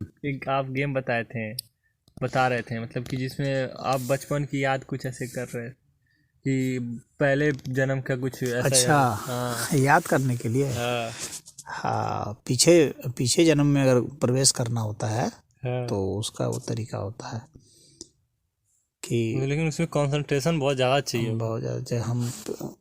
एक आप गेम बता रहे थे, मतलब कि जिसमें आप बचपन की याद कुछ ऐसे कर रहे कि पहले जन्म का कुछ ऐसा अच्छा, याद। हाँ। याद करने के लिए। हाँ। हाँ, पीछे पीछे जन्म में अगर प्रवेश करना होता है हाँ। तो उसका वो तरीका होता है कि लेकिन उसमें कंसंट्रेशन बहुत ज़्यादा चाहिए हम होगा। बहुत ज़्यादा हम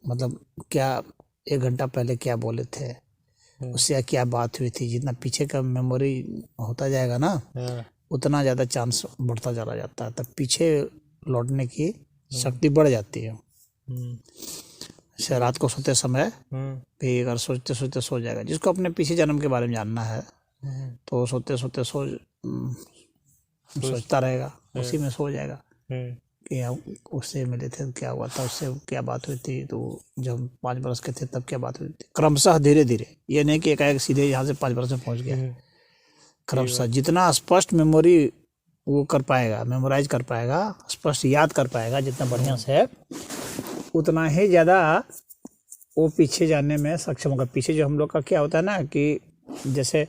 मतलब क्या 1 घंटा पहले क्या बोले थे, हाँ। उससे क्या बात हुई थी, जितना पीछे का मेमोरी होता जाएगा ना हाँ। उतना ज़्यादा चांस बढ़ता चला जाता है, तब पीछे लौटने की हम्म। शक्ति बढ़ जाती है। हम्म। जैसे रात को सोते समय हम्म। भी अगर सोचते सोचते सो जाएगा, जिसको अपने पीछे जन्म के बारे में जानना है हम्म। तो सोते सोते सोच। सोचता रहेगा, हाँ। उसी में सो जाएगा हाँ। कि हम उससे मिले थे तो क्या हुआ था, उससे क्या बात हुई थी, तो जब हम 5 बरस के थे तब क्या बात हुई थी। क्रमशः धीरे धीरे, ये नहीं कि एकाएक सीधे यहाँ से 5 बरस में पहुँच गया। हाँ। सही क्रमशः बात। जितना स्पष्ट मेमोरी वो कर पाएगा, मेमोराइज कर पाएगा, स्पष्ट याद कर पाएगा जितना बढ़िया से, उतना ही ज़्यादा वो पीछे जाने में सक्षम होगा। पीछे जो हम लोग का क्या होता है ना कि जैसे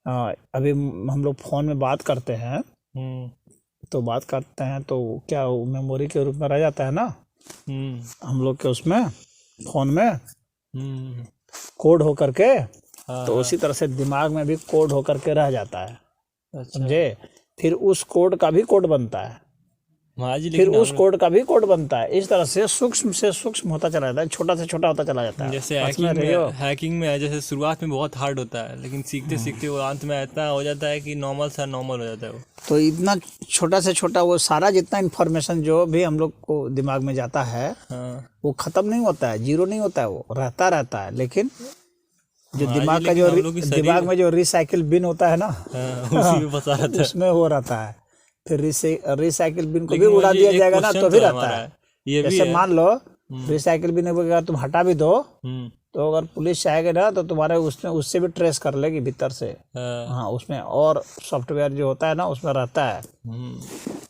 अभी हम लोग फ़ोन में बात करते हैं हम्म। तो बात करते हैं तो क्या वो मेमोरी के रूप में रह जाता है ना हम्म। हम लोग के उसमें फ़ोन में हम्म। कोड हो करके, हाँ। तो हाँ। उसी तरह से दिमाग में भी कोड हो करके रह जाता है, अच्छा। समझे। फिर उस कोड का भी कोड बनता है, हाँ जी, फिर लेकिन उस हम कोड का भी कोड बनता है, इस तरह से सूक्ष्म होता चला जाता है, छोटा से छोटा होता चला जाता है। जैसे बात में रही हो। हैकिंग में है, जैसे शुरुआत में बहुत हार्ड होता है, लेकिन सीखते सीखते वो अंत में इतना हो जाता है कि नॉर्मल हो जाता है वो। तो इतना छोटा से छोटा वो सारा जितना इन्फॉर्मेशन जो भी हम लोग को दिमाग में जाता है हाँ। वो खत्म नहीं होता है, जीरो नहीं होता है, वो रहता रहता है। लेकिन जो हाँ जी, दिमाग का लेकिन हम लोग की दिमाग शरीर। में जो रिसाइकिल बिन होता है ना हाँ, उसी में फंसा रहता है। उसमें वो रहता है। फिर रिसाइकिल बिन को भी लेकिन उड़ा मुझे दिया एक जाएगा ना क्वेश्चन तो भी तो रहता हमारा है। है, ये भी जैसे है। मान लो हम्म। रिसाइकिल बिन को अगर तुम हटा भी दो हम्म। तो अगर पुलिस चाहेगी ना तो तुम्हारे उसमें उससे भी ट्रेस कर लेगी भीतर से। हाँ। हाँ, उसमें और सॉफ्टवेयर जो होता है ना उसमें रहता है। हम्म।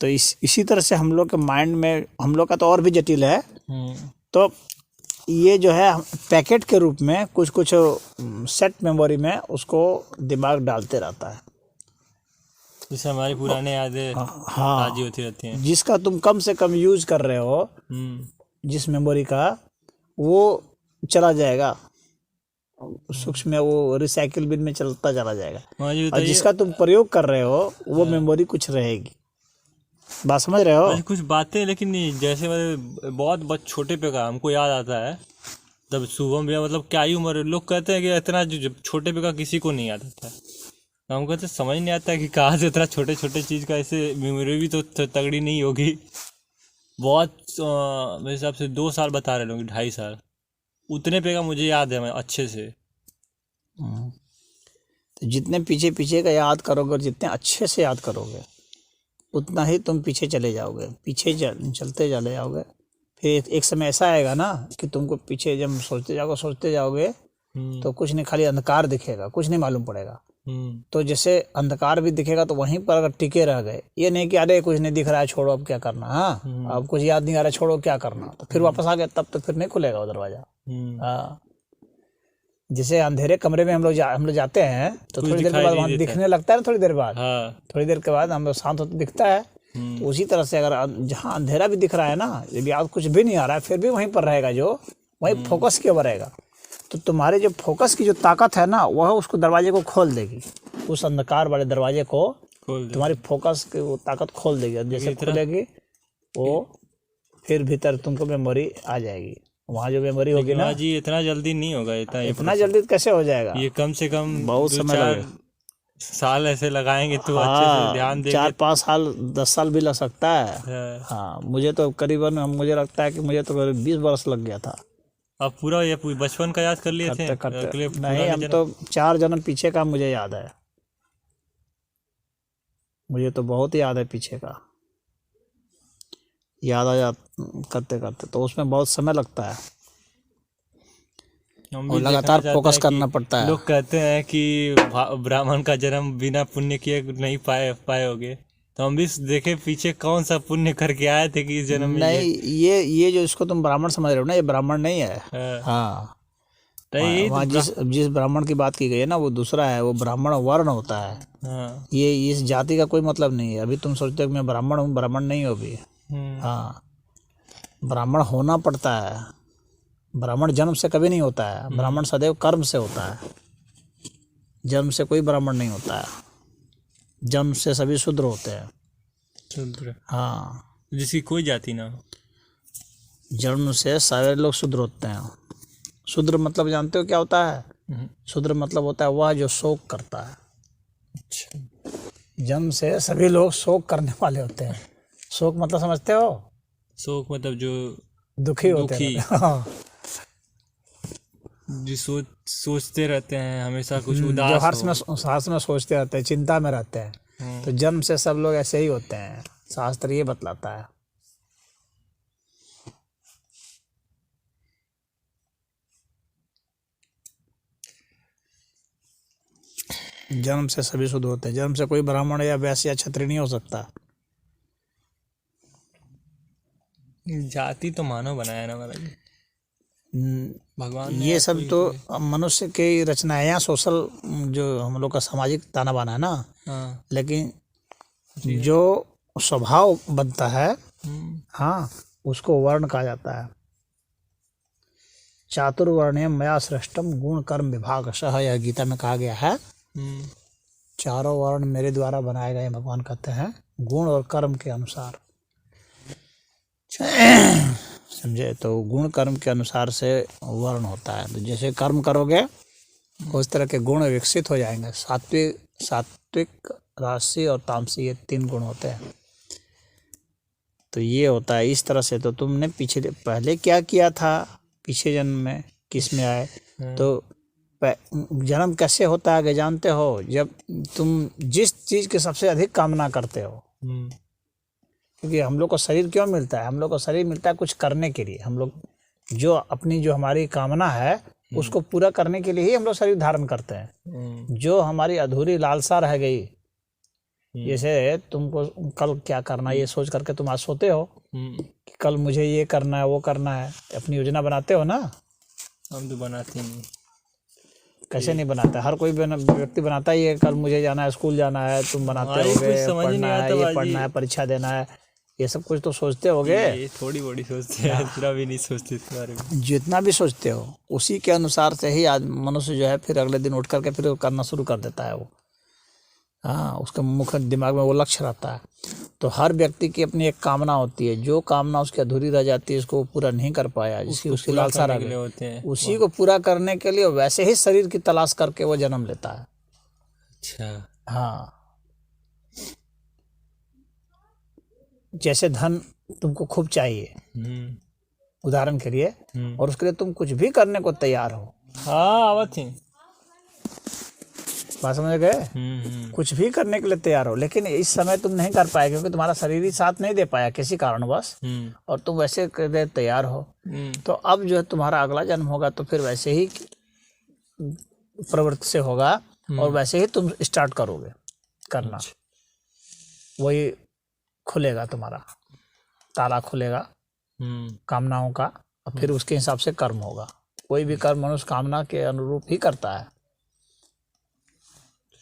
तो इसी तरह से हम लोग के माइंड में, हम लोग का तो और भी जटिल है। हम्म। तो ये जो है पैकेट के रूप में कुछ कुछ सेट मेमोरी में उसको दिमाग डालते रहता है। जैसे हमारी पुराने यादें ताजी हाँ, होती रहती हैं। जिसका तुम कम से कम यूज कर रहे हो, हम्म। जिस मेमोरी का, वो चला जाएगा सूक्ष्म में, वो रिसाइकिल बिन में चलता चला जाएगा। हाँ जी, और बताइए। जिसका तुम प्रयोग कर रहे हो वो मेमोरी कुछ रहेगी। बात समझ रहे हो। वैसे कुछ बातें, लेकिन नहीं, जैसे मतलब बहुत छोटे पे का हमको याद आता है, तब शुभम भैया, मतलब क्या ही उम्र है, लोग कहते हैं कि इतना जो छोटे पे का किसी को नहीं याद आता है। तो हमको तो समझ नहीं आता है कि कहाँ से इतना छोटे छोटे चीज़ का ऐसे मेमोरी भी तो तगड़ी नहीं होगी। बहुत मेरे हिसाब से 2 साल बता रहे लोग, 2.5 साल, उतने पे का मुझे याद है मैं अच्छे से। तो जितने पीछे पीछे का याद करोगे और जितने अच्छे से याद करोगे उतना ही तुम पीछे चले जाओगे, पीछे चलते चले जाओगे। फिर एक समय ऐसा आएगा ना कि तुमको पीछे जब सोचते जाओगे हम्म। तो कुछ नहीं, खाली अंधकार दिखेगा, कुछ नहीं मालूम पड़ेगा। हम्म। तो जैसे अंधकार भी दिखेगा तो वहीं पर अगर टिके रह गए, ये नहीं कि अरे कुछ नहीं दिख रहा है छोड़ो अब क्या करना, हाँ अब कुछ याद नहीं आ रहा है छोड़ो क्या करना, तो फिर वापस आ गए, तब तो फिर नहीं खुलेगा वो दरवाजा। हम्म। हाँ, जैसे अंधेरे कमरे में हम लोग जाते हैं तो कुछ थोड़ी देर के दिखाई बाद नहीं वहाँ देता है। दिखने लगता है ना, थोड़ी देर बाद, हाँ। थोड़ी देर के बाद हम लोग शांत होते दिखता है। तो उसी तरह से अगर जहाँ अंधेरा भी दिख रहा है ना, जब याद कुछ भी नहीं आ रहा है, फिर भी वहीं पर रहेगा, जो वहीं फोकस किया हुआ रहेगा। तो तुम्हारे जो फोकस की जो ताकत है ना वह उसको दरवाजे को खोल देगी, उस अंधकार वाले दरवाजे को खोल दे। तुम्हारी फोकस की वो ताकत खोल देगी। और जैसे इतना खोलेगी वो फिर भीतर तुमको मेमोरी आ जाएगी। वहाँ जो मेमोरी होगी लेकिन ना, वहाँ जी इतना जल्दी नहीं होगा, इतना ये इतना प्रोसेस। जल्दी कैसे हो जाएगा, ये कम से कम बहुत दो समय चार लगेगा। साल ऐसे लगाएंगे तो अच्छे से हाँ, ध्यान देंगे। 4-5 साल 10 साल भी लग सकता है। हाँ। हाँ, मुझे तो करीबन, मुझे लगता है कि मुझे तो करीब 20 बरस लग गया था अब पूरा ये बचपन का याद कर लिए थे, करते करते। अगले नहीं, पुराने हम जन्म। तो 4 जन्म पीछे का मुझे याद है, मुझे तो बहुत याद है पीछे का, याद आ जा करते करते तो उसमें बहुत समय लगता है हम और भी देखना लगातार चाहते फोकस हैं कि करना पड़ता है। लोग कहते हैं कि ब्राह्मण का जन्म बिना पुण्य किए नहीं पाए होगे, तो हम भी देखे पीछे कौन सा पुण्य करके आए थे कि इस जन्म में ये। नहीं, ये जो इसको तुम ब्राह्मण समझ रहे हो ना, ये ब्राह्मण नहीं है। हाँ। हाँ, तो वहाँ यही तो वहाँ जिस जिस ब्राह्मण की बात की गई है ना वो दूसरा है, वो ब्राह्मण वर्ण होता है। हाँ। ये इस जाति का कोई मतलब नहीं है। अभी तुम सोचते हो कि मैं ब्राह्मण हूँ, ब्राह्मण नहीं हो अभी। हाँ, ब्राह्मण होना पड़ता है। ब्राह्मण जन्म से कभी नहीं होता है, ब्राह्मण सदैव कर्म से होता है। जन्म से कोई ब्राह्मण नहीं होता है, जन्म से सभी शूद्र होते हैं। शूद्र, हाँ, जिसकी कोई जाति ना हो। जन्म से सारे लोग शूद्र होते हैं। शूद्र मतलब जानते हो क्या होता है? शूद्र मतलब होता है वह जो शोक करता है। अच्छा। जन्म से सभी लोग शोक करने वाले होते हैं। शोक मतलब समझते हो? शोक मतलब जो दुखी होते दुखी। हैं। हाँ, जो सोचते रहते हैं हमेशा, कुछ जो उदास हर्ष में सोचते रहते हैं, चिंता में रहते हैं। तो जन्म से सब लोग ऐसे ही होते हैं, शास्त्र ये बतलाता है। जन्म से सभी शुद्ध होते हैं। जन्म से कोई ब्राह्मण या वैश्य या क्षत्रिय नहीं हो सकता। जाति तो मानव बनाया ना महाराज, भगवान ने। ये सब तो मनुष्य की रचना है, या सोशल जो हम लोग का सामाजिक ताना बाना है ना। हाँ। लेकिन जो स्वभाव बनता है, हाँ, उसको वर्ण कहा जाता है। चातुर्वर्ण्यम मया सृष्टम गुण कर्म विभागशः, यह गीता में कहा गया है। चारों वर्ण मेरे द्वारा बनाए गए, भगवान कहते हैं, गुण और कर्म के अनुसार। समझे? तो गुण कर्म के अनुसार से वर्ण होता है। तो जैसे कर्म करोगे उस तरह के गुण विकसित हो जाएंगे। सात्विक, राजसी और तामसी, ये 3 गुण होते हैं। तो ये होता है इस तरह से। तो तुमने पहले क्या किया था, पिछले जन्म में किस में आए? तो जन्म कैसे होता है आगे जानते हो? जब तुम जिस चीज की सबसे अधिक कामना करते हो। क्योंकि हम लोग को शरीर क्यों मिलता है? हम लोग को शरीर मिलता है कुछ करने के लिए। हम लोग जो हमारी कामना है उसको पूरा करने के लिए ही हम लोग शरीर धारण करते हैं। जो हमारी अधूरी लालसा रह गई, जैसे तुमको कल क्या करना है ये सोच करके तुम आज सोते हो कि कल मुझे ये करना है, वो करना है, अपनी योजना बनाते हो ना। हम तो बनाते नहीं। कैसे नहीं बनाता? हर कोई व्यक्ति बनाता ही है, कल मुझे जाना है, स्कूल जाना है। तुम बनाते होगे, पढ़ना है, ये पढ़ना है, परीक्षा देना है, ये सब कुछ तो सोचते होगे। ये थोड़ी बड़ी सोचते हैं, इतना भी नहीं सोचते इस बारे में। जितना भी सोचते हो उसी के अनुसार से ही आज मनुष्य जो है फिर अगले दिन उठ करके फिर करना शुरू कर देता है वो। हाँ, उसका मुख्य दिमाग में वो लक्ष्य रहता है। तो हर व्यक्ति की अपनी एक कामना होती है। जो कामना उसकी अधूरी रह जाती है, उसको पूरा नहीं कर पाया, जिसकी उसकी लालसा रह गई, उसी को पूरा करने के लिए वैसे ही शरीर की तलाश करके वो जन्म लेता है। अच्छा। हाँ, जैसे धन तुमको खूब चाहिए उदाहरण के लिए, और उसके लिए तुम कुछ भी करने को तैयार हो। हाँ, आवत ही बात समझ गए? कुछ भी करने के लिए तैयार हो, लेकिन इस समय तुम नहीं कर पाए क्योंकि तुम्हारा शरीर ही साथ नहीं दे पाया किसी कारणवश, और तुम वैसे तैयार हो। तो अब जो है तुम्हारा अगला जन्म होगा तो फिर वैसे ही प्रवृत्ति से होगा और वैसे ही तुम स्टार्ट करोगे करना। वही खुलेगा, तुम्हारा ताला खुलेगा कामनाओं का, और फिर उसके हिसाब से कर्म होगा। कोई भी कर्म मनुष्य कामना के अनुरूप ही करता है।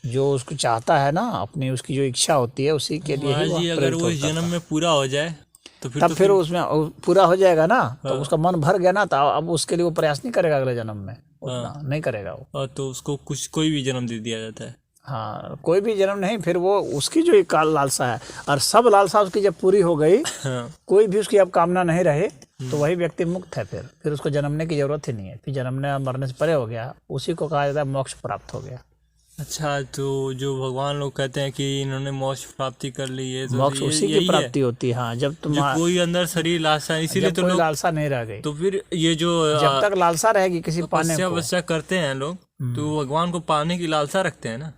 जो उसको चाहता है ना, अपनी उसकी जो इच्छा होती है उसी के लिए ही जी, अगर वो इस जन्म में पूरा हो जाए तो फिर तब फिर उसमें पूरा हो जाएगा ना। तो उसका मन भर गया ना, तो अब उसके लिए वो प्रयास नहीं करेगा अगले जन्म में, उतना नहीं करेगा वो। और तो उसको कोई भी जन्म दे दिया जाता है। हाँ, कोई भी जन्म नहीं, फिर वो उसकी जो एक लालसा है, और सब लालसा उसकी जब पूरी हो गई, कोई भी उसकी अब कामना नहीं रहे, तो वही व्यक्ति मुक्त है। फिर उसको जन्मने की जरूरत ही नहीं है। फिर जन्मने मरने से परे हो गया, उसी को कहा जाता है मोक्ष प्राप्त हो गया। अच्छा, तो जो भगवान लोग कहते हैं कि इन्होंने मोक्ष प्राप्ति कर ली है, तो मोक्ष उसी की प्राप्ति होती है। हाँ, जब तुम्हारा कोई अंदर शरीर लालसा, इसीलिए तो कोई लालसा नहीं रह गई, तो फिर ये जो जब तक लालसा रहेगी किसी पाने को, बच्चा करते हैं लोग, तो भगवान को पाने की लालसा रखते हैं ना।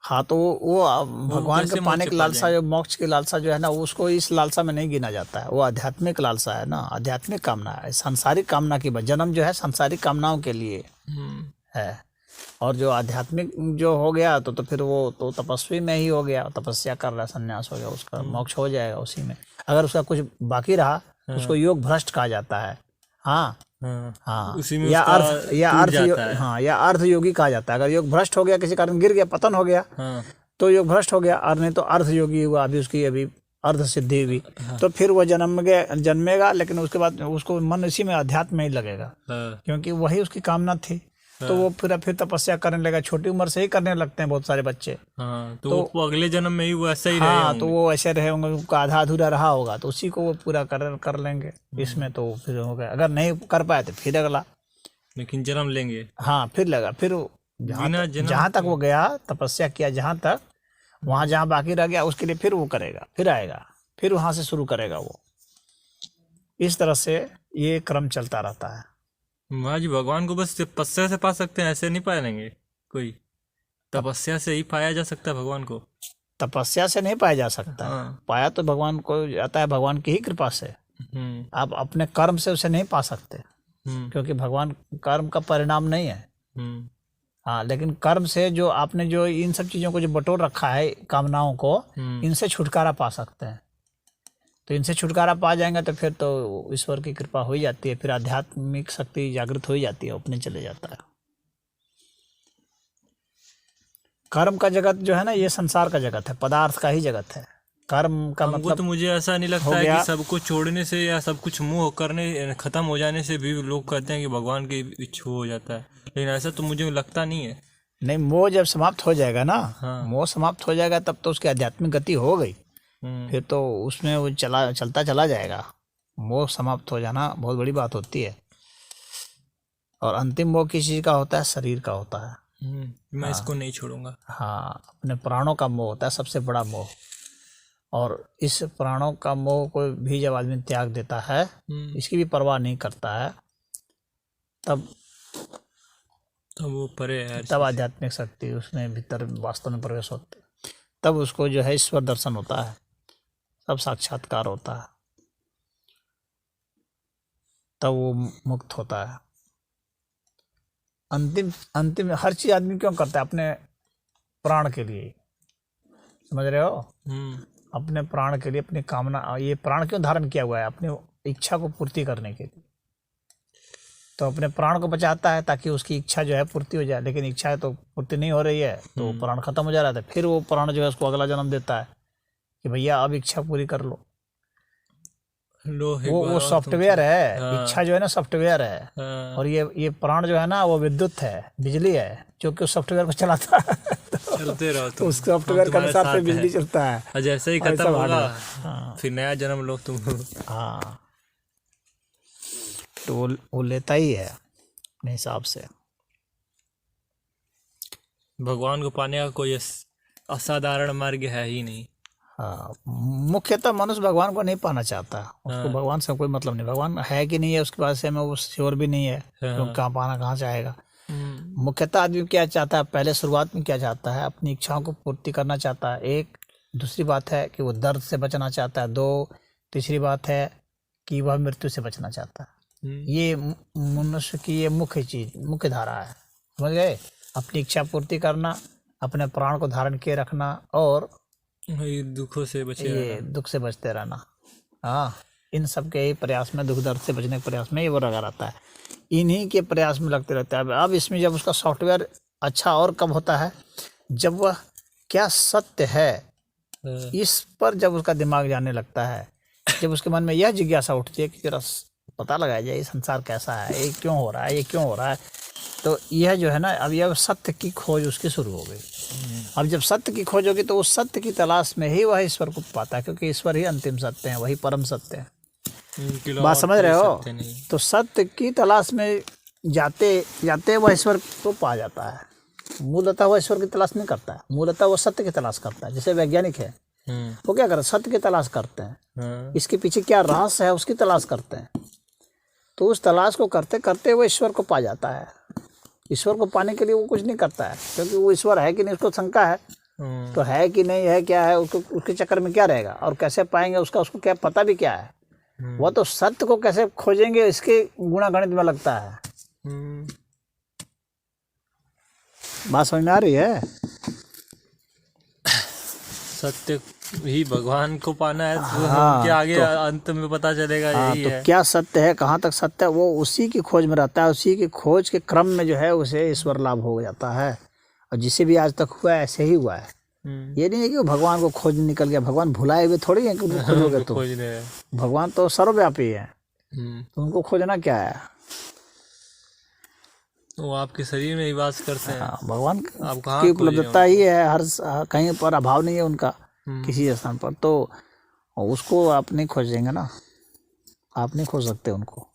हाँ, तो वो भगवान के पाने की लालसा, जो मोक्ष की लालसा जो है ना, उसको इस लालसा में नहीं गिना जाता है। वो आध्यात्मिक लालसा है ना, आध्यात्मिक कामना है। सांसारिक कामना की जन्म जो है सांसारिक कामनाओं के लिए है। और जो आध्यात्मिक जो हो गया तो फिर वो तो तपस्वी में ही हो गया, तपस्या कर रहा, संन्यास हो गया, उसका मोक्ष हो जाएगा उसी में। अगर उसका कुछ बाकी रहा उसको योग भ्रष्ट कहा जाता है। हाँ, हाँ, हाँ, उसी में या उसका अर्थ या टूट अर्थ जाता है। हाँ, या अर्थ योगी कहा जाता है। अगर योग भ्रष्ट हो गया, किसी कारण गिर गया, पतन हो गया, हाँ, तो योग भ्रष्ट हो गया। और नहीं तो अर्थ योगी हुआ, अभी उसकी अभी अर्ध सिद्धि हुई, तो फिर वह जन्मेगा, लेकिन उसके बाद उसको मन इसी में, अध्यात्म में ही लगेगा, हाँ, क्योंकि वही उसकी कामना थी। तो वो फिर तपस्या करने लगा। छोटी उम्र से ही करने लगते हैं बहुत सारे बच्चे। हाँ, तो वो अगले जन्म में ही वो ऐसा ही रहे हाँ, तो होंगे। वो ऐसे रहे होंगे, उनका आधा अधूरा रहा होगा, तो उसी को वो पूरा कर लेंगे इसमें। तो फिर हो गया, अगर नहीं कर पाए तो फिर अगला, लेकिन जन्म लेंगे हाँ, फिर लगा, फिर बिना जन्म जहाँ तक वो गया, तपस्या किया जहाँ तक, वहाँ जहाँ बाकी रह गया उसके लिए फिर वो करेगा, फिर आएगा, फिर वहाँ से शुरू करेगा वो। इस तरह से ये क्रम चलता रहता है। महाराज जी, भगवान को बस तपस्या से पा सकते हैं, ऐसे नहीं पाएंगे कोई? तपस्या से ही पाया जा सकता है भगवान को? तपस्या से नहीं पाया जा सकता है। हाँ। पाया तो भगवान को जाता है, भगवान की ही कृपा से। हम्म, आप अपने कर्म से उसे नहीं पा सकते, हम्म, क्योंकि भगवान कर्म का परिणाम नहीं है। हम्म, हाँ, लेकिन कर्म से जो आपने जो इन सब चीज़ों को जो बटोर रखा है, कामनाओं को, इनसे छुटकारा पा सकते हैं। तो इनसे छुटकारा पा जाएंगे तो फिर तो ईश्वर की कृपा हो ही जाती है, फिर आध्यात्मिक शक्ति जागृत हो ही जाती है, अपने चले जाता है। कर्म का जगत जो है ना, ये संसार का जगत है, पदार्थ का ही जगत है। कर्म का हमको मतलब तो मुझे ऐसा नहीं लगता है कि सबको छोड़ने से या सब कुछ मोह करने खत्म हो जाने से भी लोग कहते हैं कि भगवान की इच्छा हो जाता है, लेकिन ऐसा तो मुझे लगता नहीं है। नहीं, मोह जब समाप्त हो जाएगा ना, हाँ। मोह समाप्त हो जाएगा, तब तो उसकी आध्यात्मिक गति हो गई, फिर तो उसमें वो चलता चला जाएगा। मोह समाप्त हो जाना बहुत बड़ी बात होती है। और अंतिम मोह किस चीज़ का होता है? शरीर का होता है। मैं इसको नहीं छोड़ूंगा। हाँ, अपने प्राणों का मोह होता है सबसे बड़ा मोह। और इस प्राणों का मोह को भी जब आदमी त्याग देता है, इसकी भी परवाह नहीं करता है, तब वो परे है, तब आध्यात्मिक शक्ति उसमें भीतर वास्तव में प्रवेश होती है। तब उसको जो है ईश्वर दर्शन होता है, तब साक्षात्कार होता है, तब वो मुक्त होता है। अंतिम हर चीज आदमी क्यों करता है? अपने प्राण के लिए, समझ रहे हो? अपने प्राण के लिए, अपनी कामना, ये प्राण क्यों धारण किया हुआ है? अपनी इच्छा को पूर्ति करने के लिए। तो अपने प्राण को बचाता है ताकि उसकी इच्छा जो है पूर्ति हो जाए, लेकिन इच्छा तो पूर्ति नहीं हो रही है, तो प्राण खत्म हो जा रहा था। फिर वो प्राण जो है उसको अगला जन्म देता है कि भैया अब इच्छा पूरी कर लो। वो सॉफ्टवेयर है। हाँ। इच्छा जो है ना सॉफ्टवेयर है। हाँ। और ये प्राण जो है ना वो विद्युत है, बिजली है, जो कि उस सॉफ्टवेयर को चलाता है। चलते रहो तो उस सॉफ्टवेयर के अनुसार से बिजली चलता है। और जैसे ही खत्म होगा फिर नया जन्म लो तुम। हाँ, तो वो लेता ही है अपने हिसाब से। भगवान को पाने का कोई असाधारण मार्ग है ही नहीं। हाँ, मुख्यतः मनुष्य भगवान को नहीं पाना चाहता। उसको भगवान से कोई मतलब नहीं। भगवान है कि नहीं है उसके पास से में वो श्योर भी नहीं है, तो कहाँ पाना, कहाँ से आएगा। मुख्यतः आदमी क्या चाहता है? पहले शुरुआत में क्या चाहता है? अपनी इच्छाओं को पूर्ति करना चाहता है। एक दूसरी बात है कि वो दर्द से बचना चाहता है। दो, तीसरी बात है कि वह मृत्यु से बचना चाहता है। ये मनुष्य की ये मुख्य धारा है, समझ गए? अपनी इच्छा पूर्ति करना, अपने प्राण को धारण किए रखना, और दुखों से बचे ये दुख से बचते रहना। हाँ, इन सब के ही प्रयास में, दुख दर्द से बचने के प्रयास में ये वो लगा रहता है। इन्हीं के प्रयास में लगते रहता है। अब इसमें जब उसका सॉफ्टवेयर अच्छा और कब होता है? जब वह क्या सत्य है इस पर जब उसका दिमाग जाने लगता है, जब उसके मन में यह जिज्ञासा उठती है कि जरा पता लगाया जाए ये संसार कैसा है, ये क्यों हो रहा है, ये क्यों हो रहा है। तो यह जो है ना, अब यह सत्य की खोज उसकी शुरू हो गई। अब जब सत्य की खोज होगी तो उस सत्य की तलाश में ही वह ईश्वर को पाता है, क्योंकि ईश्वर ही अंतिम सत्य है, वही परम सत्य है। बात समझ रहे हो? तो सत्य की तलाश में जाते जाते वह ईश्वर को पा जाता है। मूलतः वह ईश्वर की तलाश नहीं करता है, मूलतः वो सत्य की तलाश करता है। जैसे वैज्ञानिक है, वो क्या करते? सत्य की तलाश करते हैं, इसके पीछे क्या रहस्य है उसकी तलाश करते हैं। तो उस तलाश को करते करते वो ईश्वर को पा जाता है। ईश्वर को पाने के लिए वो कुछ नहीं करता है, क्योंकि वो ईश्वर है कि नहीं उसको शंका है। तो है कि नहीं है, क्या है, उसको उसके चक्कर में क्या रहेगा, और कैसे पाएंगे उसको क्या पता भी क्या है। वह तो सत्य को कैसे खोजेंगे इसके गुणागणित में लगता है। बात समझ में आ रही है? सत्य ही भगवान को पाना है, तो हाँ, उनके आगे अंत में पता चलेगा हाँ, यही तो है। क्या सत्य है, कहाँ तक सत्य है, वो उसी की खोज में रहता है। उसी की खोज के क्रम में जो है उसे ईश्वर लाभ हो जाता है। और जिसे भी आज तक हुआ है ऐसे ही हुआ है। ये नहीं है कि वो भगवान को खोज निकल गया। भगवान भुलाए हुए थोड़ी है कि उनको खोजोगे उनको तो। खोज रहे हैं। भगवान तो सर्वव्यापी है, हम्म, तो उनको खोजना क्या है। वो आपके शरीर में ही वास करते हैं। हाँ, भगवान आप कहाँ की खोज रहे उपलब्धता हो? ही है, हर कहीं पर अभाव नहीं है उनका हम्म, किसी स्थान पर। तो उसको आप नहीं खोजेंगे ना, आप नहीं खोज सकते उनको।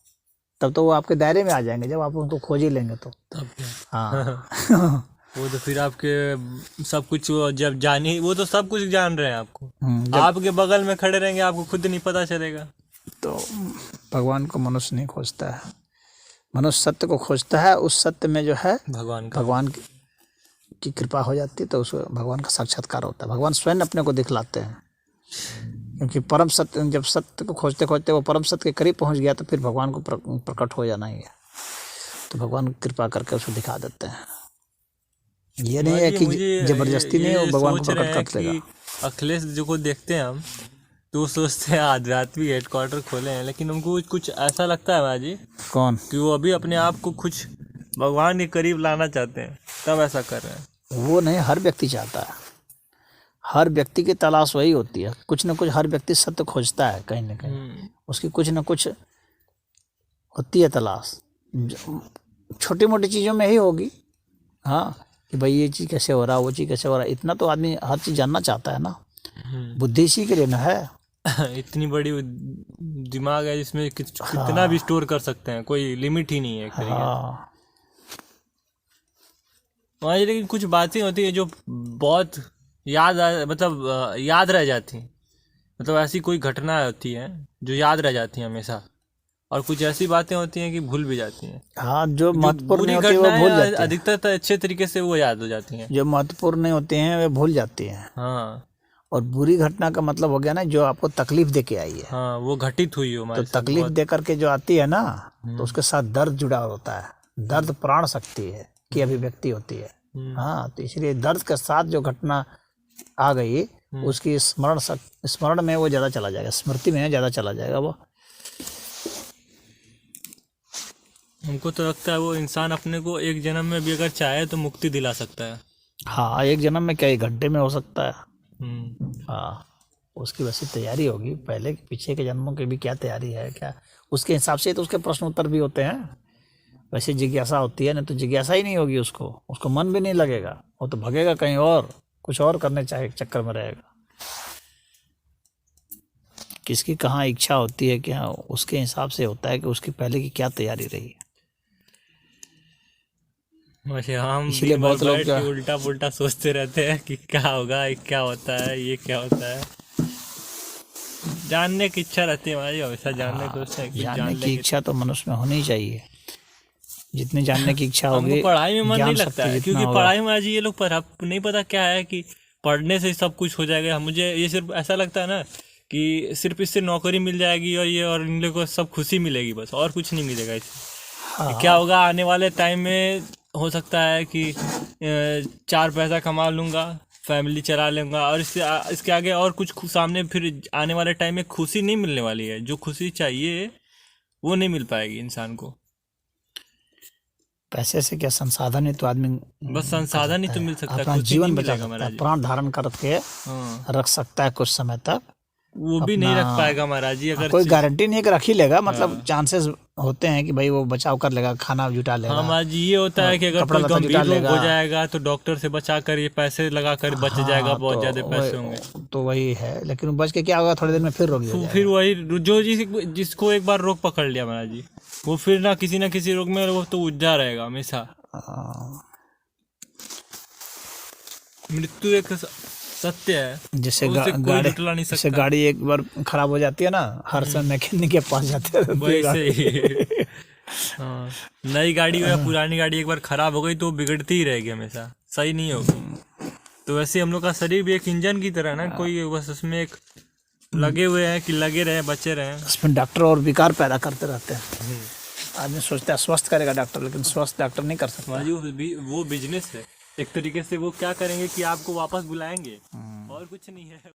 तब तो वो आपके दायरे में आ जाएंगे जब आप उनको खोज ही लेंगे तो। तब क्या? हाँ। वो तो फिर आपके सब कुछ, वो जब जानी, वो तो सब कुछ जान रहे हैं आपको। जब आपके बगल में खड़े रहेंगे, आपको खुद नहीं पता चलेगा। तो भगवान को मनुष्य नहीं खोजता है, मनुष्य सत्य को खोजता है। उस सत्य में जो है भगवान का भगवान की कृपा हो जाती है, तो उसको भगवान का साक्षात्कार होता है। भगवान स्वयं अपने को दिखलाते हैं, क्योंकि परम सत्य, जब सत्य को खोजते खोजते वो परम सत्य के करीब पहुंच गया तो फिर भगवान को प्रकट हो जाना ही है। तो भगवान कृपा करके उसको दिखा देते हैं। ये नहीं है कि जबरदस्ती नहीं, वो भगवान को सोच रहे प्रकट हैं कर देगा। कि अखिलेश जो को देखते हैं हम, तो वो सोचते हैं आध्यात्मिक हेडक्वार्टर खोले हैं, लेकिन उनको कुछ ऐसा लगता है महाराज जी कौन? कि वो अभी अपने आप को कुछ भगवान के करीब लाना चाहते हैं, तब ऐसा कर रहे हैं। वो नहीं, हर व्यक्ति चाहता है। हर व्यक्ति की तलाश वही होती है, कुछ न कुछ। हर व्यक्ति सत्य खोजता है कहीं ना कहीं, उसकी कुछ न कुछ होती है तलाश। छोटी मोटी चीज़ों में ही होगी, हाँ, कि भाई ये चीज़ कैसे हो रहा है, वो चीज़ कैसे हो रहा है। इतना तो आदमी हर चीज़ जानना चाहता है ना। बुद्धि इसी के लिए ना है। इतनी बड़ी दिमाग है जिसमें कितना भी स्टोर कर सकते हैं, कोई लिमिट ही नहीं है एक तरीके से। हाँ, महाराज, लेकिन कुछ बातें होती है जो बहुत मतलब याद रह जाती हैं। मतलब ऐसी कोई घटना होती है जो याद रह जाती है हमेशा, और कुछ ऐसी बातें होती हैं कि भूल भी जाती हैं। हाँ, जो जो महत्वपूर्ण बुरी नहीं होती है वो भूल घटनाएं जाती है। अधिकतर अच्छे तरीके से वो याद हो जाती हैं। जो महत्वपूर्ण नहीं होते हैं वे भूल जाती हैं। हाँ और बुरी घटना का मतलब हो गया ना, जो आपको तकलीफ दे के आई है। हाँ, वो घटित हुई हो तो हमारे साथ तकलीफ बहुत। दे करके जो आती है ना, तो उसके साथ दर्द जुड़ा होता है। दर्द प्राण शक्ति है की अभिव्यक्ति होती है। हाँ, तो इसलिए दर्द के साथ जो घटना आ गई, उसकी स्मरण में वो ज़्यादा चला जाएगा, स्मृति में ज़्यादा चला जाएगा वो। हमको तो लगता है वो इंसान अपने को एक जन्म में भी अगर चाहे तो मुक्ति दिला सकता है। हाँ, एक जन्म में क्या, 1 घंटे में हो सकता है। हम्म, हाँ, उसकी वैसी तैयारी होगी, पहले पीछे के जन्मों की भी क्या तैयारी है, क्या उसके हिसाब से तो उसके प्रश्न उत्तर भी होते हैं। वैसे जिज्ञासा होती है, नहीं तो जिज्ञासा ही नहीं होगी, उसको मन भी नहीं लगेगा। वो तो भगेगा कहीं और, कुछ और करने चाहे चक्कर में रहेगा। किसकी कहाँ इच्छा होती है, क्या उसके हिसाब से होता है कि उसकी पहले की क्या तैयारी रही। वैसे हम इसीलिए दिन भर बहुत लोग बैठ के उल्टा पुल्टा सोचते रहते हैं कि क्या होगा, ये क्या होता है, ये क्या होता है। जानने की इच्छा रहती है हमारी, हमेशा जानने की सोचते हैं कि जान जानने की लेंगे। इच्छा तो मनुष्य में होनी चाहिए। जितनी जानने की इच्छा होगी, हमको पढ़ाई में मन ज्ञान नहीं लगता शक्ति है, जितना क्योंकि होगा। पढ़ाई में आज ये लोग पढ़ा नहीं, पता क्या है कि पढ़ने से सब कुछ हो जाएगा। मुझे ये सिर्फ ऐसा लगता है ना कि सिर्फ इससे नौकरी मिल जाएगी और इन लोगों को सब खुशी मिलेगी, बस और कुछ नहीं मिलेगा इससे। हाँ, क्या होगा आने वाले टाइम में, हो सकता है कि 4 पैसा कमा लूँगा, फैमिली चला लूँगा, और इसके आगे और कुछ सामने फिर आने वाले टाइम में खुशी नहीं मिलने वाली है। जो खुशी चाहिए वो नहीं मिल पाएगी इंसान को। पैसे से क्या, संसाधन ही तो आदमी बस संसाधन ही तो मिल सकता है, अपना खुशी जीवन नहीं बचा मिलेगा सकता महाराज है, जी। प्राण धारण करके हाँ, रख सकता है कुछ समय तक। वो भी नहीं रख पाएगा महाराज जी। अगर कोई गारंटी नहीं है कि रख ही लेगा, मतलब चांसेस होते हैं कि भाई वो बचाव कर लेगा, खाना जुटा हाँ लेगा। महाराज जी, ये होता है कि अगर कपड़ा कोई लत्ता गंभीर जुटा रोग हो लेगा। जाएगा तो डॉक्टर से बचा कर ये पैसे लगा कर बच जाएगा, बहुत तो ज्यादा पैसे होंगे। तो वही है, लेकिन बच के क्या होगा, थोड़ी देर में फिर रोगी हो तो जाएगा। फिर वही जो जिसको एक बार रोग पकड़ लिया महाराज जी, वो फिर ना किसी रोग में वो तो उलझा रहेगा हमेशा। हाँ, मृत्यु एक सत्य है, जैसे उसे कोई जुटला नहीं जैसे सकता। गाड़ी एक बार खराब हो जाती है ना, हर समय मैकेनिक के पास जाते रहते हैं वैसे गाड़ी। ही हाँ, नई गाड़ी हो या पुरानी गाड़ी एक बार खराब हो गई तो वो बिगड़ती ही रहेगी, हमेशा सही नहीं होगी। तो वैसे हम लोग का शरीर भी एक इंजन की तरह है ना, कोई बस उसमें एक लगे हुए हैं कि लगे रहे, बचे रहे। उसमें डॉक्टर और विकार पैदा करते रहते हैं। आदमी सोचता है स्वस्थ करेगा डॉक्टर, लेकिन स्वस्थ डॉक्टर नहीं कर सकता। वो बिजनेस है एक तरीके से। वो क्या करेंगे कि आपको वापस बुलाएंगे और और कुछ नहीं है।